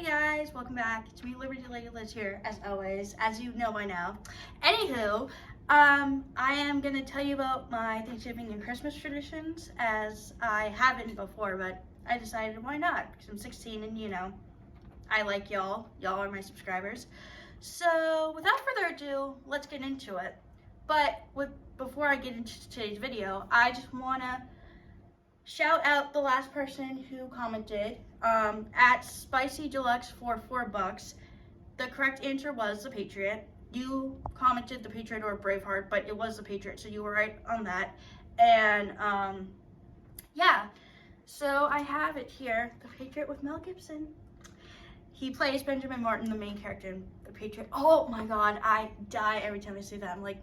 Hey guys, welcome back. It's me, Liberty Lady Liz here, as always, as you know by now. Anywho, I am gonna tell you about my Thanksgiving and Christmas traditions, as I haven't before, but I decided why not? Because I'm 16 and I like y'all. Y'all are my subscribers. So without further ado, let's get into it. But before I get into today's video, I just wanna shout out the last person who commented at Spicy Deluxe for $4. The correct answer was The Patriot. You commented The Patriot or Braveheart, but it was The Patriot, so you were right on that. And yeah, so I have it here, The Patriot with Mel Gibson. He plays Benjamin Martin, the main character in The Patriot. Oh my god, I die every time I see that. I'm like,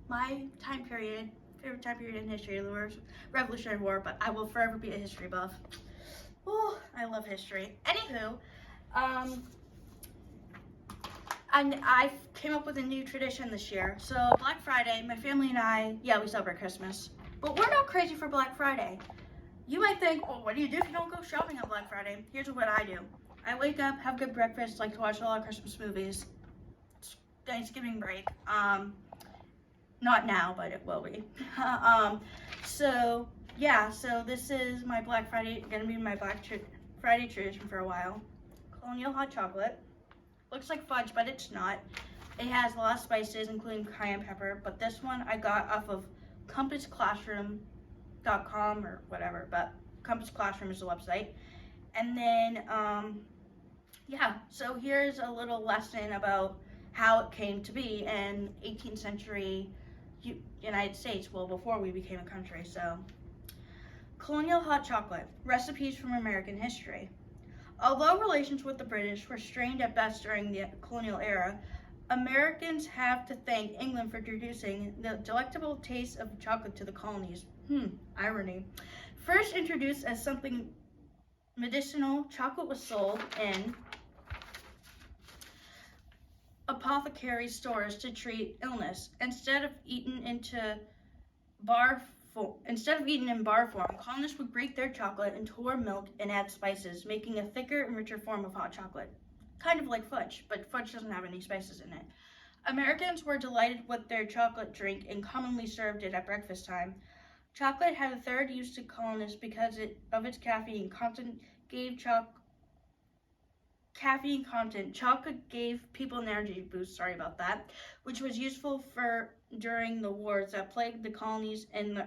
my favorite time period in history, the Revolutionary War, but I will forever be a history buff. Oh, I love history. Anywho, and I came up with a new tradition this year. So Black Friday, my family and I, we celebrate Christmas, but we're not crazy for Black Friday. You might think, oh, what do you do if you don't go shopping on Black Friday? Here's what I do. I wake up, have good breakfast, like to watch a lot of Christmas movies. It's Thanksgiving break. Not now, but it will be. So this is my Black Friday, gonna be my Friday tradition for a while. Colonial hot chocolate. Looks like fudge, but it's not. It has a lot of spices, including cayenne pepper, but this one I got off of compassclassroom.com or whatever, but Compass Classroom is the website. And then, so here's a little lesson about how it came to be in 18th century United States, well, before we became a country. So, colonial hot chocolate, recipes from American history. Although relations with the British were strained at best during the colonial era, Americans have to thank England for introducing the delectable taste of chocolate to the colonies. Irony. First introduced as something medicinal, chocolate was sold in apothecary stores to treat illness. Instead of eaten in bar form, colonists would break their chocolate into warm milk and add spices, making a thicker and richer form of hot chocolate. Kind of like fudge, but fudge doesn't have any spices in it. Americans were delighted with their chocolate drink and commonly served it at breakfast time. Chocolate had a third use to colonists because of its caffeine content. Chocolate gave people an energy boost, which was useful for during the wars that plagued the colonies in the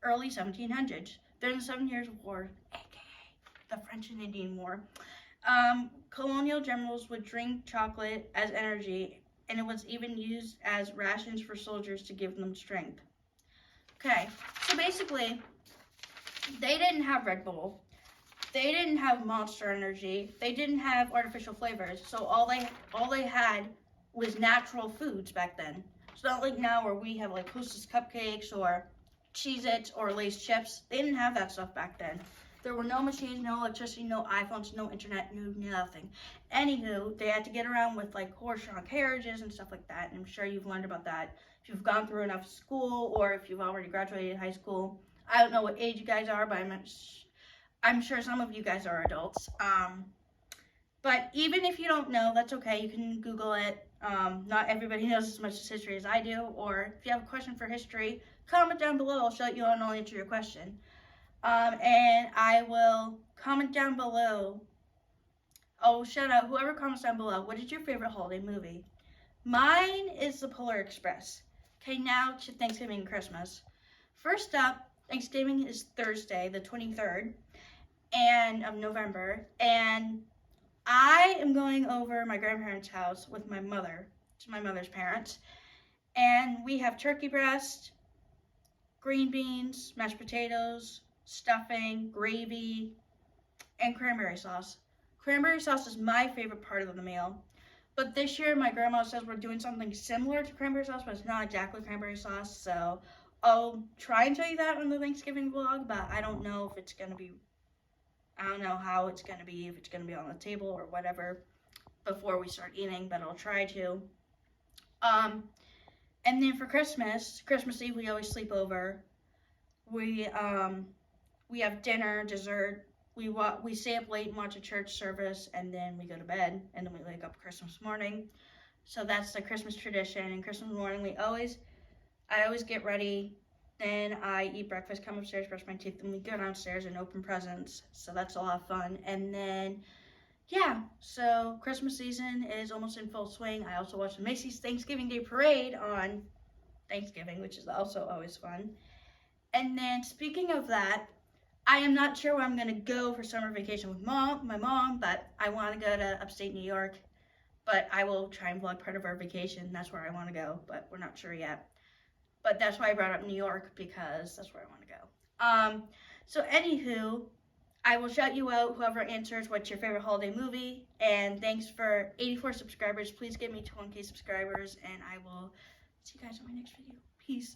early 1700s. During the 7 Years' War, aka the French and Indian War, colonial generals would drink chocolate as energy, and it was even used as rations for soldiers to give them strength. Okay, so basically, they didn't have Red Bull. They didn't have Monster Energy. They didn't have artificial flavors. So all they had was natural foods back then. It's not like now where we have like Hostess cupcakes or Cheez-Its or Lay's chips. They didn't have that stuff back then. There were no machines, no electricity, no iPhones, no internet, no nothing. Anywho, they had to get around with like horse-drawn carriages and stuff like that. And I'm sure you've learned about that if you've gone through enough school or if you've already graduated high school. I don't know what age you guys are, but I'm sure some of you guys are adults. But even if you don't know, that's okay. You can Google it. Not everybody knows as much history as I do. Or if you have a question for history, comment down below. I'll shout you out and I'll answer your question. And I will comment down below. I'll shout out whoever comments down below. What is your favorite holiday movie? Mine is The Polar Express. Okay, now to Thanksgiving and Christmas. First up, Thanksgiving is Thursday, the 23rd. Of November, and I am going over my grandparents' house with my mother, to my mother's parents, and we have turkey breast, green beans, mashed potatoes, stuffing, gravy, and cranberry sauce. Cranberry sauce is my favorite part of the meal, but this year my grandma says we're doing something similar to cranberry sauce, but it's not exactly cranberry sauce, so I'll try and tell you that on the Thanksgiving vlog, but I don't know if it's going to be I don't know how it's going to be, if it's going to be on the table or whatever before we start eating, but I'll try to. And then for Christmas Eve, we always sleep over. We have dinner, dessert, we stay up late and watch a church service, and then we go to bed, and then we wake up Christmas morning. So that's the Christmas tradition. And Christmas morning, I always get ready. Then I eat breakfast, come upstairs, brush my teeth, and we go downstairs and open presents. So that's a lot of fun. And then, yeah, so Christmas season is almost in full swing. I also watch the Macy's Thanksgiving Day Parade on Thanksgiving, which is also always fun. And then, speaking of that, I am not sure where I'm going to go for summer vacation with my mom, but I want to go to upstate New York. But I will try and vlog part of our vacation. That's where I want to go, but we're not sure yet. But that's why I brought up New York, because that's where I want to go. So anywho, I will shout you out, whoever answers what's your favorite holiday movie. And thanks for 84 subscribers. Please get me to 1K subscribers, and I will see you guys in my next video. Peace.